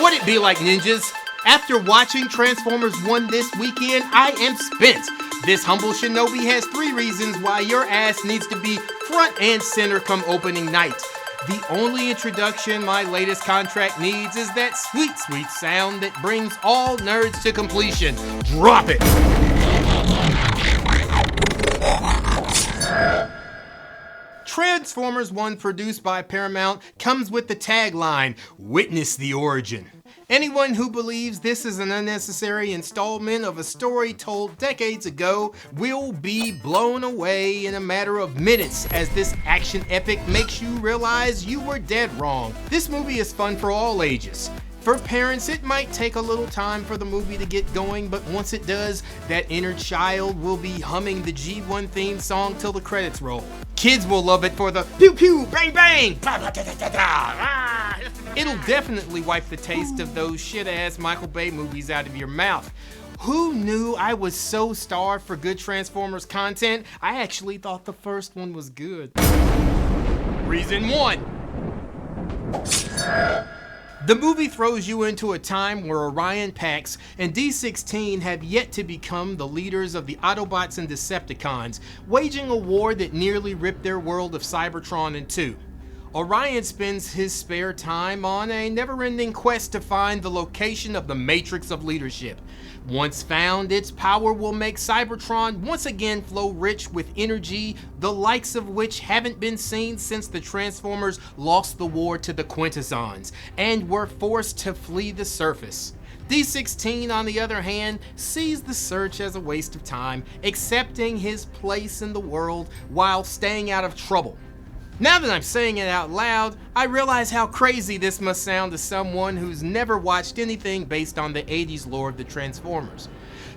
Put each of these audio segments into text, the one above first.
What it be like, ninjas? After watching Transformers 1 this weekend, I am spent. This humble shinobi has 3 reasons why your ass needs to be front and center come opening night. The only introduction my latest contract needs is that sweet, sweet sound that brings all nerds to completion. Drop it! Transformers 1, produced by Paramount, comes with the tagline, "Witness the origin." Anyone who believes this is an unnecessary installment of a story told decades ago will be blown away in a matter of minutes, as this action epic makes you realize you were dead wrong. This movie is fun for all ages. For parents, it might take a little time for the movie to get going, but once it does, that inner child will be humming the G1 theme song till the credits roll. Kids will love it for the pew pew, bang bang, it'll definitely wipe the taste of those shit-ass Michael Bay movies out of your mouth. Who knew I was so starved for good Transformers content? I actually thought the first one was good. Reason 1. The movie throws you into a time where Orion Pax and D16 have yet to become the leaders of the Autobots and Decepticons, waging a war that nearly ripped their world of Cybertron in two. Orion spends his spare time on a never-ending quest to find the location of the Matrix of Leadership. Once found, its power will make Cybertron once again flow rich with energy, the likes of which haven't been seen since the Transformers lost the war to the Quintessons and were forced to flee the surface. D16, on the other hand, sees the search as a waste of time, accepting his place in the world while staying out of trouble. Now that I'm saying it out loud, I realize how crazy this must sound to someone who's never watched anything based on the 80s lore of the Transformers.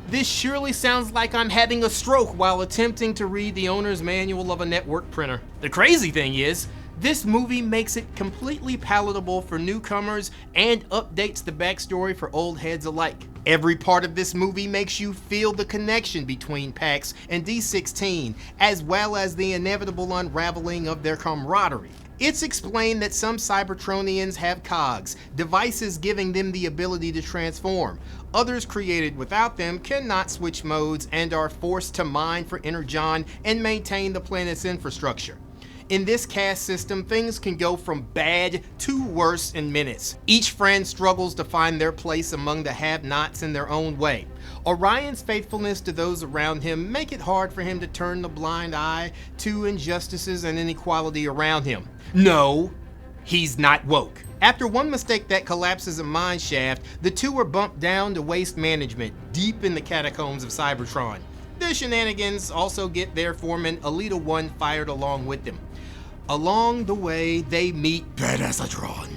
This surely sounds like I'm having a stroke while attempting to read the owner's manual of a network printer. The crazy thing is, this movie makes it completely palatable for newcomers and updates the backstory for old heads alike. Every part of this movie makes you feel the connection between Pax and D16, as well as the inevitable unraveling of their camaraderie. It's explained that some Cybertronians have cogs, devices giving them the ability to transform. Others created without them cannot switch modes and are forced to mine for energon and maintain the planet's infrastructure. In this caste system, things can go from bad to worse in minutes. Each friend struggles to find their place among the have-nots in their own way. Orion's faithfulness to those around him make it hard for him to turn the blind eye to injustices and inequality around him. No, he's not woke. After one mistake that collapses a mine shaft, the two are bumped down to waste management, deep in the catacombs of Cybertron. The shenanigans also get their foreman, Alita 1, fired along with them. Along the way, they meet Badassatron,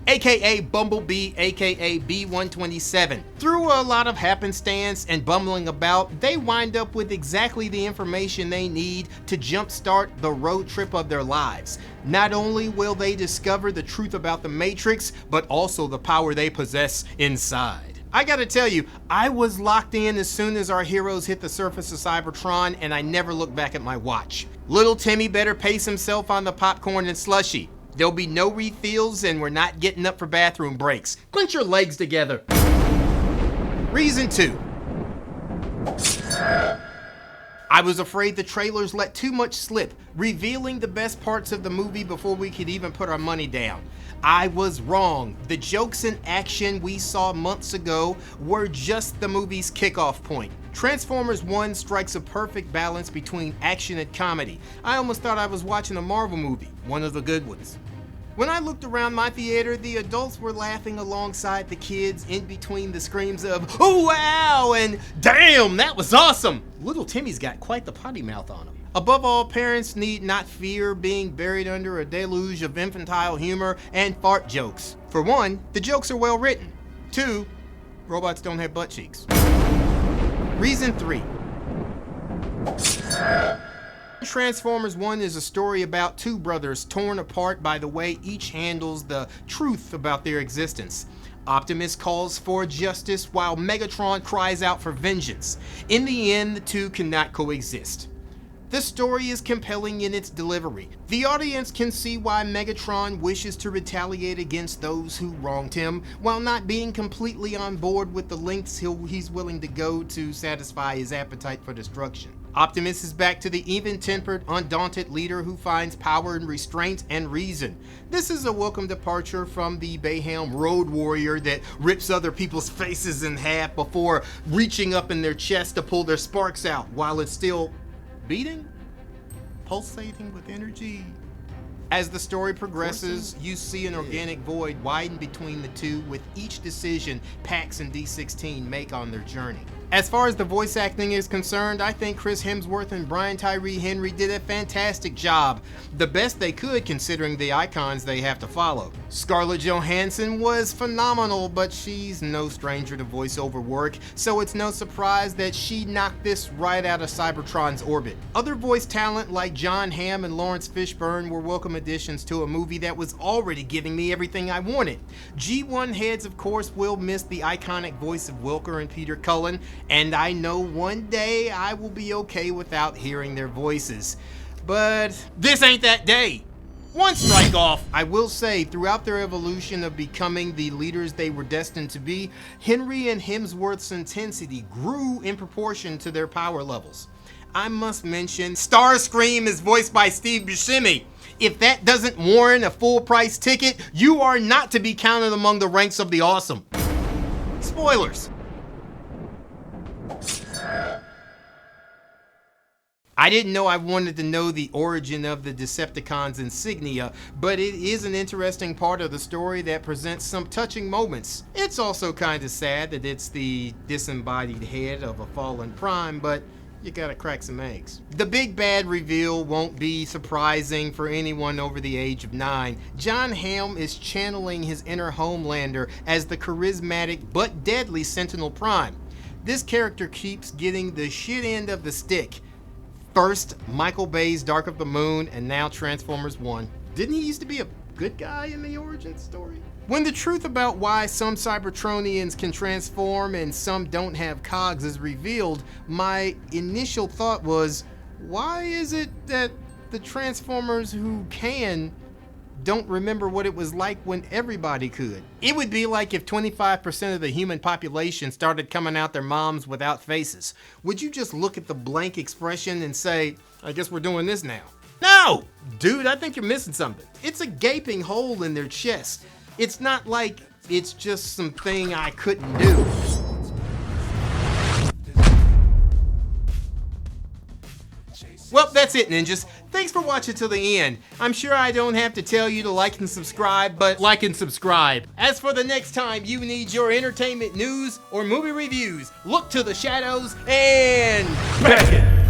aka Bumblebee, aka B-127. Through a lot of happenstance and bumbling about, they wind up with exactly the information they need to jumpstart the road trip of their lives. Not only will they discover the truth about the Matrix, but also the power they possess inside. I gotta tell you, I was locked in as soon as our heroes hit the surface of Cybertron, and I never looked back at my watch. Little Timmy better pace himself on the popcorn and slushie. There'll be no refills, and we're not getting up for bathroom breaks. Clench your legs together. Reason 2. I was afraid the trailers let too much slip, revealing the best parts of the movie before we could even put our money down. I was wrong. The jokes and action we saw months ago were just the movie's kickoff point. Transformers 1 strikes a perfect balance between action and comedy. I almost thought I was watching a Marvel movie, one of the good ones. When I looked around my theater, the adults were laughing alongside the kids in between the screams of, "Oh wow!" and "Damn, that was awesome!" Little Timmy's got quite the potty mouth on him. Above all, parents need not fear being buried under a deluge of infantile humor and fart jokes. For one, the jokes are well written. 2, robots don't have butt cheeks. Reason 3. Transformers 1 is a story about two brothers torn apart by the way each handles the truth about their existence. Optimus calls for justice while Megatron cries out for vengeance. In the end, the two cannot coexist. The story is compelling in its delivery. The audience can see why Megatron wishes to retaliate against those who wronged him, while not being completely on board with the lengths he's willing to go to satisfy his appetite for destruction. Optimus is back to the even-tempered, undaunted leader who finds power in restraint and reason. This is a welcome departure from the Bayhem road warrior that rips other people's faces in half before reaching up in their chest to pull their sparks out while it's still beating? Pulsating with energy? As the story progresses, you see an organic void widen between the two with each decision Pax and D16 make on their journey. As far as the voice acting is concerned, I think Chris Hemsworth and Brian Tyree Henry did a fantastic job. The best they could considering the icons they have to follow. Scarlett Johansson was phenomenal, but she's no stranger to voiceover work, so it's no surprise that she knocked this right out of Cybertron's orbit. Other voice talent like John Hamm and Lawrence Fishburne were welcome additions to a movie that was already giving me everything I wanted. G1 heads, of course, will miss the iconic voice of Wilker and Peter Cullen, and I know one day I will be okay without hearing their voices. But this ain't that day. One strike off. I will say, throughout their evolution of becoming the leaders they were destined to be, Henry and Hemsworth's intensity grew in proportion to their power levels. I must mention, Starscream is voiced by Steve Buscemi. If that doesn't warrant a full price ticket, you are not to be counted among the ranks of the awesome. Spoilers. I didn't know I wanted to know the origin of the Decepticons' insignia, but it is an interesting part of the story that presents some touching moments. It's also kinda sad that it's the disembodied head of a fallen Prime, but you gotta crack some eggs. The big bad reveal won't be surprising for anyone over the age of 9. John Hamm is channeling his inner Homelander as the charismatic but deadly Sentinel Prime. This character keeps getting the shit end of the stick. First, Michael Bay's Dark of the Moon, and now Transformers 1. Didn't he used to be a good guy in the origin story? When the truth about why some Cybertronians can transform and some don't have cogs is revealed, my initial thought was, why is it that the Transformers who can don't remember what it was like when everybody could? It would be like if 25% of the human population started coming out their moms without faces. Would you just look at the blank expression and say, I guess we're doing this now? No! Dude, I think you're missing something. It's a gaping hole in their chest. It's not like it's just something I couldn't do. Well, that's it, ninjas. Thanks for watching till the end. I'm sure I don't have to tell you to like and subscribe, but like and subscribe. As for the next time you need your entertainment news or movie reviews, look to the shadows and back it.